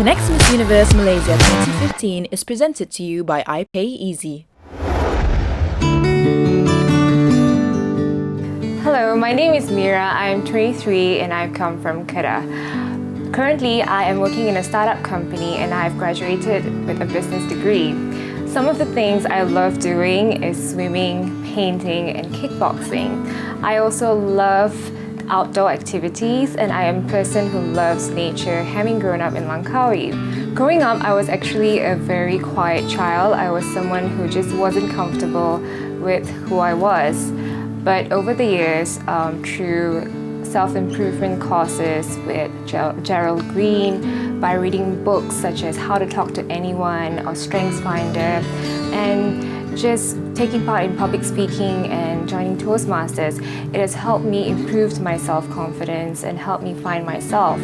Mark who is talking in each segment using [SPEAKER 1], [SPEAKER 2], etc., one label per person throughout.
[SPEAKER 1] The next Miss Universe Malaysia 2015 is presented to you by iPayEasy.
[SPEAKER 2] Hello, my name is Mira. I'm 23 and I've come from Kedah. Currently, I am working in a startup company and I've graduated with a business degree. Some of the things I love doing is swimming, painting, and kickboxing. I also love outdoor activities and I am a person who loves nature, having grown up in Langkawi. Growing up, I was actually a very quiet child. I was someone who just wasn't comfortable with who I was. But over the years, through self-improvement courses with Gerald Green, by reading books such as How to Talk to Anyone or StrengthsFinder, and just taking part in public speaking and joining Toastmasters, it has helped me improve my self-confidence and helped me find myself.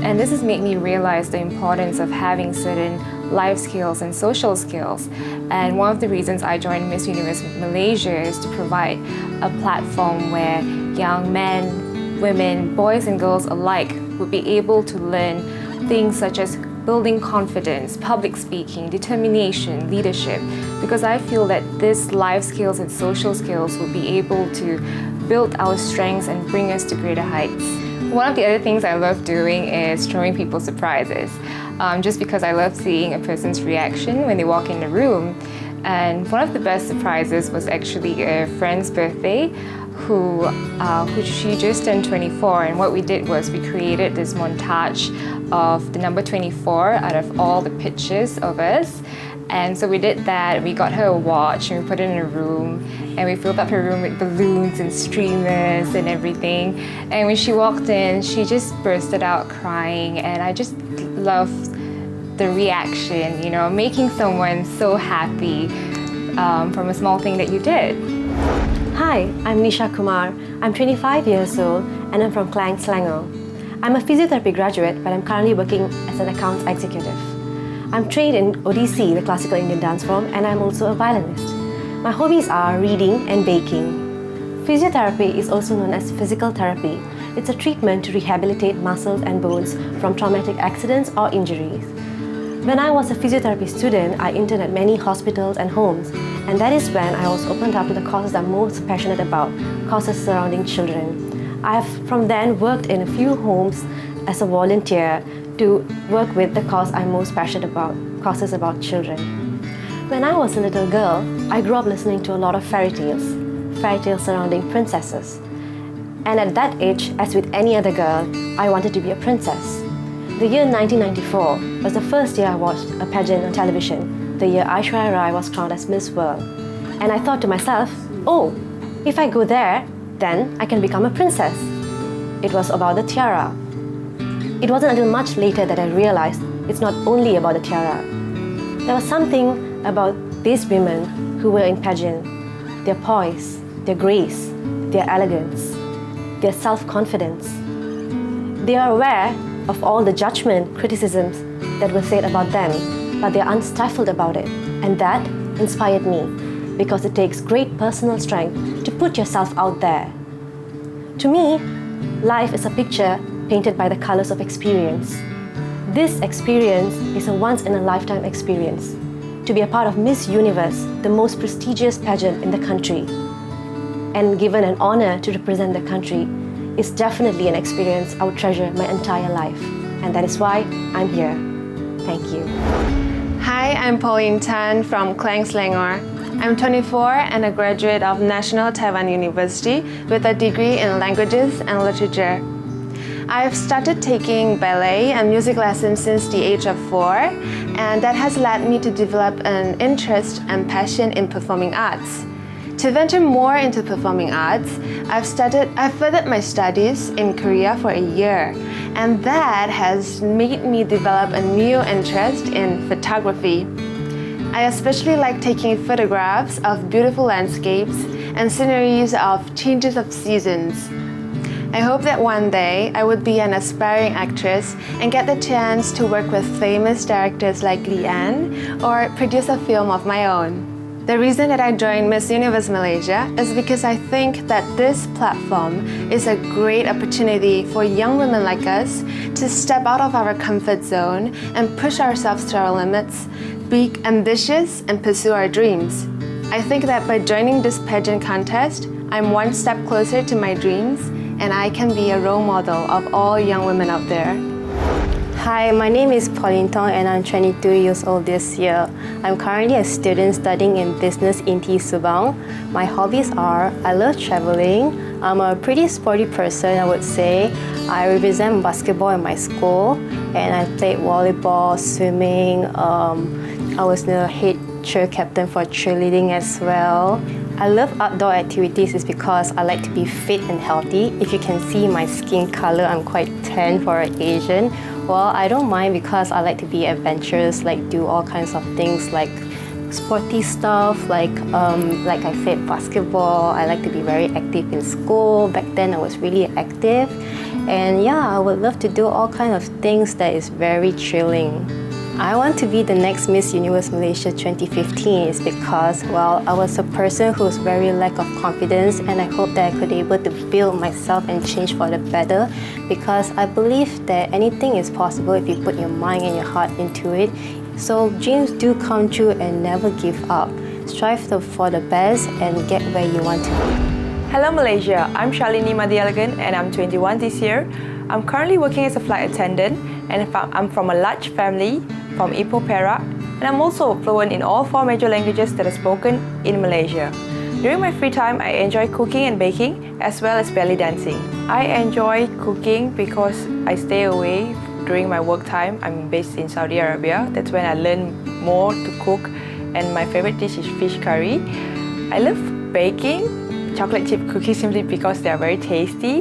[SPEAKER 2] And this has made me realize the importance of having certain life skills and social skills. And one of the reasons I joined Miss Universe Malaysia is to provide a platform where young men, women, boys and girls alike would be able to learn things such as building confidence, public speaking, determination, leadership, because I feel that these life skills and social skills will be able to build our strengths and bring us to greater heights. One of the other things I love doing is throwing people surprises, just because I love seeing a person's reaction when they walk in the room. And one of the best surprises was actually a friend's birthday, who she just turned 24, and what we did was we created this montage of the number 24 out of all the pictures of us. And so we did that, we got her a watch and we put it in a room and we filled up her room with balloons and streamers and everything. And when she walked in, she just bursted out crying, and I just loved the reaction, you know, making someone so happy from a small thing that you did.
[SPEAKER 3] Hi, I'm Nisha Kumar. I'm 25 years old and I'm from Klang, Selangor. I'm a physiotherapy graduate, but I'm currently working as an accounts executive. I'm trained in ODC, the classical Indian dance form, and I'm also a violinist. My hobbies are reading and baking. Physiotherapy is also known as physical therapy. It's a treatment to rehabilitate muscles and bones from traumatic accidents or injuries. When I was a physiotherapy student, I interned at many hospitals and homes, and that is when I was opened up to the causes I'm most passionate about, causes surrounding children. I have from then worked in a few homes as a volunteer to work with the cause I'm most passionate about, causes about children. When I was a little girl, I grew up listening to a lot of fairy tales surrounding princesses. And at that age, as with any other girl, I wanted to be a princess. The year 1994 was the first year I watched a pageant on television, the year Aishwarya Rai was crowned as Miss World. And I thought to myself, oh, if I go there, then I can become a princess. It was about the tiara. It wasn't until much later that I realized it's not only about the tiara. There was something about these women who were in pageant, their poise, their grace, their elegance, their self-confidence. They are aware of all the judgment, criticisms that were said about them, but they are unstifled about it. And that inspired me, because it takes great personal strength to put yourself out there. To me, life is a picture painted by the colors of experience. This experience is a once-in-a-lifetime experience. To be a part of Miss Universe, the most prestigious pageant in the country, and given an honor to represent the country, is definitely an experience I would treasure my entire life. And that is why I'm here. Thank you.
[SPEAKER 2] Hi, I'm Pauline Tan from Klang, Selangor. I'm 24 and a graduate of National Taiwan University with a degree in Languages and Literature. I've started taking ballet and music lessons since the age of 4, and that has led me to develop an interest and passion in performing arts. To venture more into performing arts, I've furthered my studies in Korea for a year, and that has made me develop a new interest in photography. I especially like taking photographs of beautiful landscapes and sceneries of changes of seasons. I hope that one day I would be an aspiring actress and get the chance to work with famous directors like Lee Ann or produce a film of my own. The reason that I joined Miss Universe Malaysia is because I think that this platform is a great opportunity for young women like us to step out of our comfort zone and push ourselves to our limits, be ambitious and pursue our dreams. I think that by joining this pageant contest, I'm one step closer to my dreams and I can be a role model of all young women out there.
[SPEAKER 3] Hi, my name is Pauline Tong and I'm 22 years old this year. I'm currently a student studying in business in T Subang. My hobbies are, I love traveling. I'm a pretty sporty person, I would say. I represent basketball in my school and I played volleyball, swimming. I was the head cheer captain for cheerleading as well. I love outdoor activities is because I like to be fit and healthy. If you can see my skin color, I'm quite tan for an Asian. Well, I don't mind because I like to be adventurous, like do all kinds of things like sporty stuff, like I said, basketball. I like to be very active in school. Back then I was really active. And yeah, I would love to do all kinds of things that is very thrilling. I want to be the next Miss Universe Malaysia 2015 is because, well, I was a person who was very lack of confidence and I hope that I could be able to build myself and change for the better because I believe that anything is possible if you put your mind and your heart into it. So dreams do come true and never give up. Strive for the best and get where you want to be.
[SPEAKER 4] Hello Malaysia, I'm Shalini Madialagan and I'm 21 this year. I'm currently working as a flight attendant and I'm from a large family from Ipoh, Perak, and I'm also fluent in all 4 major languages that are spoken in Malaysia. During my free time, I enjoy cooking and baking as well as belly dancing. I enjoy cooking because I stay away during my work time. I'm based in Saudi Arabia. That's when I learn more to cook and my favorite dish is fish curry. I love baking chocolate chip cookies simply because they are very tasty.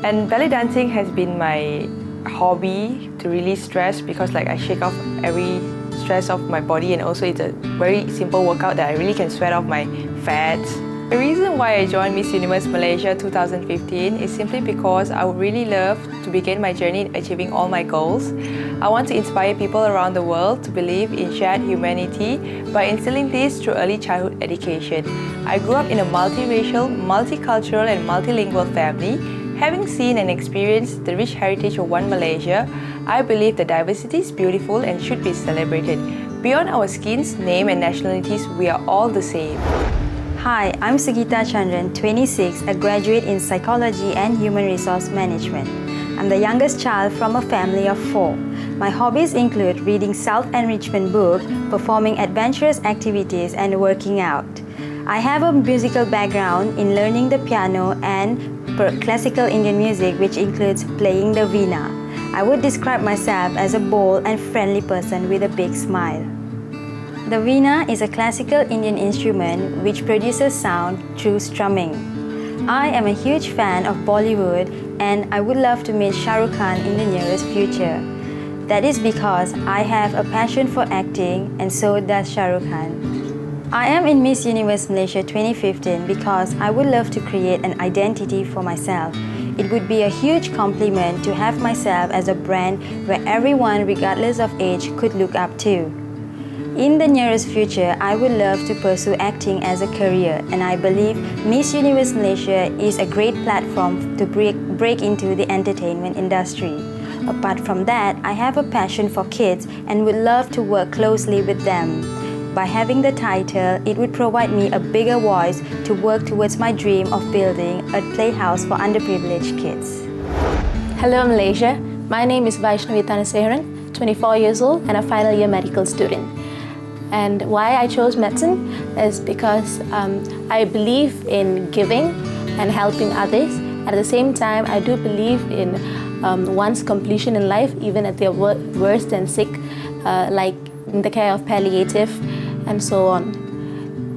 [SPEAKER 4] And belly dancing has been my hobby to release stress because I shake off every stress of my body and also it's a very simple workout that I really can sweat off my fats. The reason why I joined Miss Universe Malaysia 2015 is simply because I would really love to begin my journey in achieving all my goals. I want to inspire people around the world to believe in shared humanity by instilling this through early childhood education. I grew up in a multiracial, multicultural and multilingual family. Having seen and experienced the rich heritage of one Malaysia, I believe that diversity is beautiful and should be celebrated. Beyond our skins, name and nationalities, we are all the same.
[SPEAKER 5] Hi, I'm Sugita Chandran, 26, a graduate in Psychology and Human Resource Management. I'm the youngest child from a family of 4. My hobbies include reading self-enrichment books, performing adventurous activities, and working out. I have a musical background in learning the piano and classical Indian music, which includes playing the veena. I would describe myself as a bold and friendly person with a big smile. The veena is a classical Indian instrument which produces sound through strumming. I am a huge fan of Bollywood and I would love to meet Shah Rukh Khan in the nearest future. That is because I have a passion for acting and so does Shah Rukh Khan. I am in Miss Universe Malaysia 2015 because I would love to create an identity for myself. It would be a huge compliment to have myself as a brand where everyone, regardless of age, could look up to. In the nearest future, I would love to pursue acting as a career, and I believe Miss Universe Malaysia is a great platform to break into the entertainment industry. Apart from that, I have a passion for kids and would love to work closely with them. By having the title, it would provide me a bigger voice to work towards my dream of building a playhouse for underprivileged kids.
[SPEAKER 6] Hello Malaysia, my name is Vaishnavi Thanaseharan, 24 years old and a final year medical student. And why I chose medicine is because I believe in giving and helping others. At the same time, I do believe in one's completion in life, even at their worst and sick, like in the care of palliative and so on.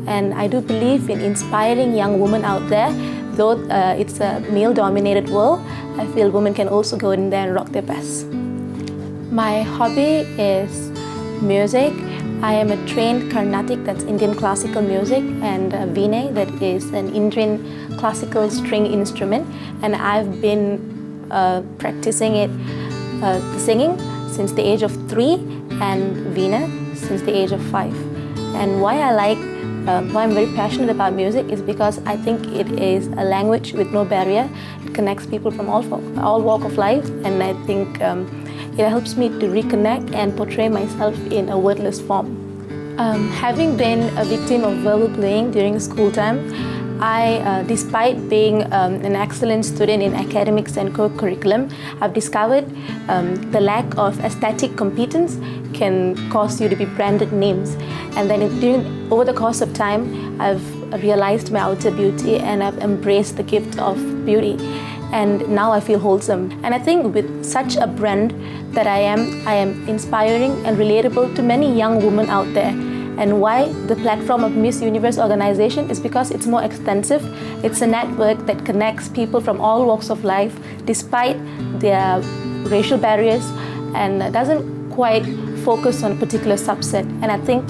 [SPEAKER 6] And I do believe in inspiring young women out there. Though it's a male-dominated world, I feel women can also go in there and rock their best. My hobby is music. I am a trained Carnatic, that's Indian classical music, and Veena, that is an Indian classical string instrument. And I've been practicing it, singing since the age of 3 and Veena since the age of 5. And why I like why I'm very passionate about music is because I think it is a language with no barrier. It connects people from all walk of life, and I think it helps me to reconnect and portray myself in a wordless form. Having been a victim of verbal bullying during school time, despite being an excellent student in academics and co-curriculum, I've discovered the lack of aesthetic competence can cause you to be branded names. And then over the course of time, I've realized my outer beauty and I've embraced the gift of beauty. And now I feel wholesome. And I think with such a brand that I am inspiring and relatable to many young women out there. And why the platform of Miss Universe organization is because it's more extensive. It's a network that connects people from all walks of life despite their racial barriers, and doesn't quite focus on a particular subset. And I think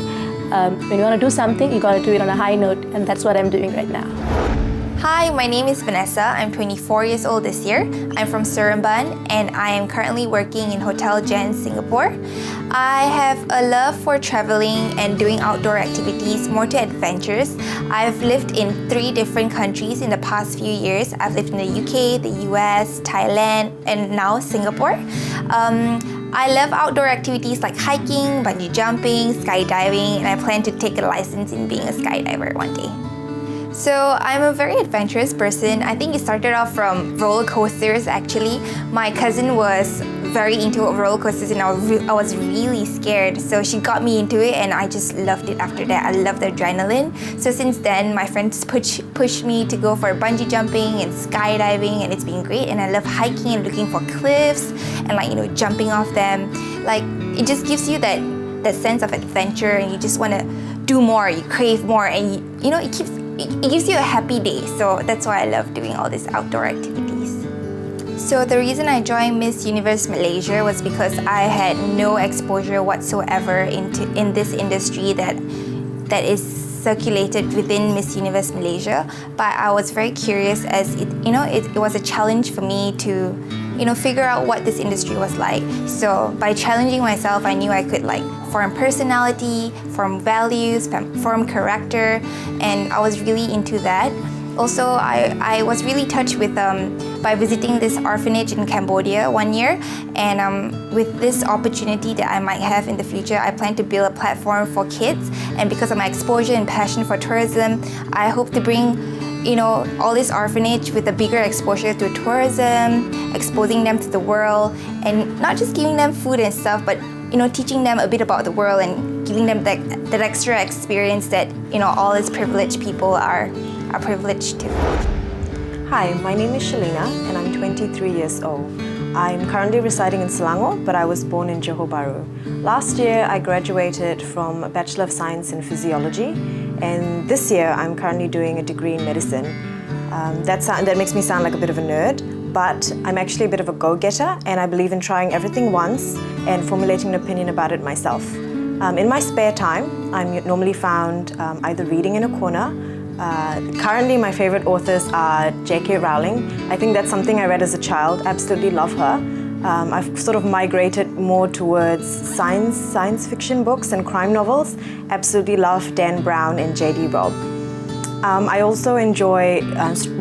[SPEAKER 6] when you want to do something, you got to do it on a high note, and that's what I'm doing right now.
[SPEAKER 7] Hi, my name is Vanessa. I'm 24 years old this year. I'm from Seremban and I am currently working in Hotel Jen, Singapore. I have a love for traveling and doing outdoor activities, more to adventures. I've lived in 3 different countries in the past few years. I've lived in the UK, the US, Thailand, and now Singapore. I love outdoor activities like hiking, bungee jumping, skydiving, and I plan to take a license in being a skydiver one day. So I'm a very adventurous person. I think it started off from roller coasters actually. My cousin was very into roller coasters and I was really scared. So she got me into it and I just loved it after that. I love the adrenaline. So since then, my friends pushed me to go for bungee jumping and skydiving, and it's been great. And I love hiking and looking for cliffs and jumping off them. It just gives you that sense of adventure, and you just want to do more, you crave more, and it gives you a happy day. So that's why I love doing all these outdoor activities. So the reason I joined Miss Universe Malaysia was because I had no exposure whatsoever in this industry that is circulated within Miss Universe Malaysia. But I was very curious, as it was a challenge for me to figure out what this industry was like. So by challenging myself, I knew I could form personality, form values, form character, and I was really into that. Also, I was really touched with by visiting this orphanage in Cambodia one year, and with this opportunity that I might have in the future, I plan to build a platform for kids. And because of my exposure and passion for tourism, I hope to bring all this orphanage with a bigger exposure to tourism, exposing them to the world, and not just giving them food and stuff, but teaching them a bit about the world and giving them that extra experience that all these privileged people are privileged to.
[SPEAKER 8] Hi, my name is Shalina and I'm 23 years old. I'm currently residing in Selangor, but I was born in Johor Bahru. Last year, I graduated from a Bachelor of Science in Physiology, and this year I'm currently doing a degree in medicine. That makes me sound like a bit of a nerd, but I'm actually a bit of a go-getter, and I believe in trying everything once and formulating an opinion about it myself. In my spare time, I'm normally found either reading in a corner. Currently, my favorite authors are J.K. Rowling. I think that's something I read as a child. Absolutely love her. I've sort of migrated more towards science fiction books and crime novels. Absolutely love Dan Brown and J.D. Robb. I also enjoy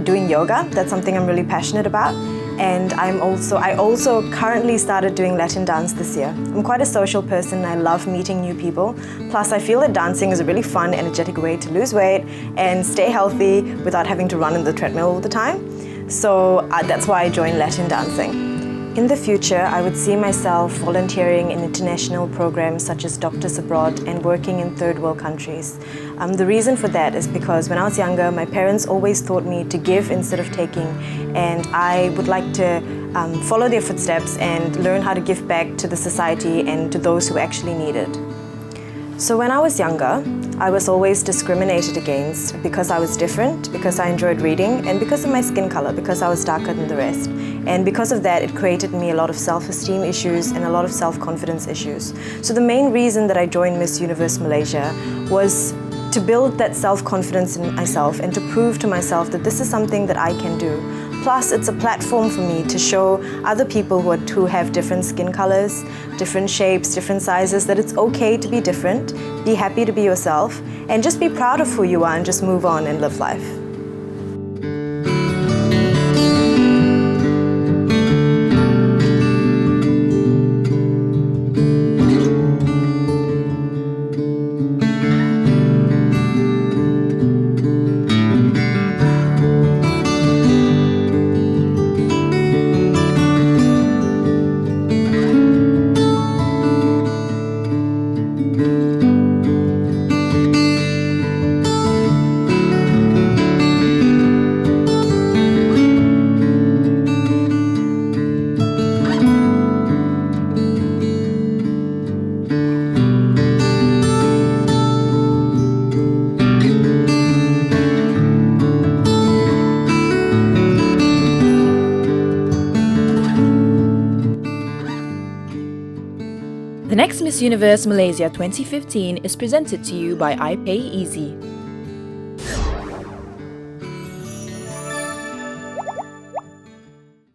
[SPEAKER 8] doing yoga. That's something I'm really passionate about. And I also currently started doing Latin dance this year. I'm quite a social person. I love meeting new people. Plus, I feel that dancing is a really fun, energetic way to lose weight and stay healthy without having to run on the treadmill all the time. So that's why I joined Latin dancing. In the future, I would see myself volunteering in international programs such as Doctors Abroad and working in third world countries. The reason for that is because when I was younger, my parents always taught me to give instead of taking, and I would like to follow their footsteps and learn how to give back to the society and to those who actually need it. So when I was younger, I was always discriminated against because I was different, because I enjoyed reading, and because of my skin color, because I was darker than the rest. And because of that, it created me a lot of self-esteem issues and a lot of self-confidence issues. So the main reason that I joined Miss Universe Malaysia was to build that self-confidence in myself and to prove to myself that this is something that I can do. Plus, it's a platform for me to show other people who have different skin colors, different shapes, different sizes, that it's okay to be different, be happy to be yourself, and just be proud of who you are and just move on and live life.
[SPEAKER 1] The next Miss Universe Malaysia 2015 is presented to you by iPay Easy.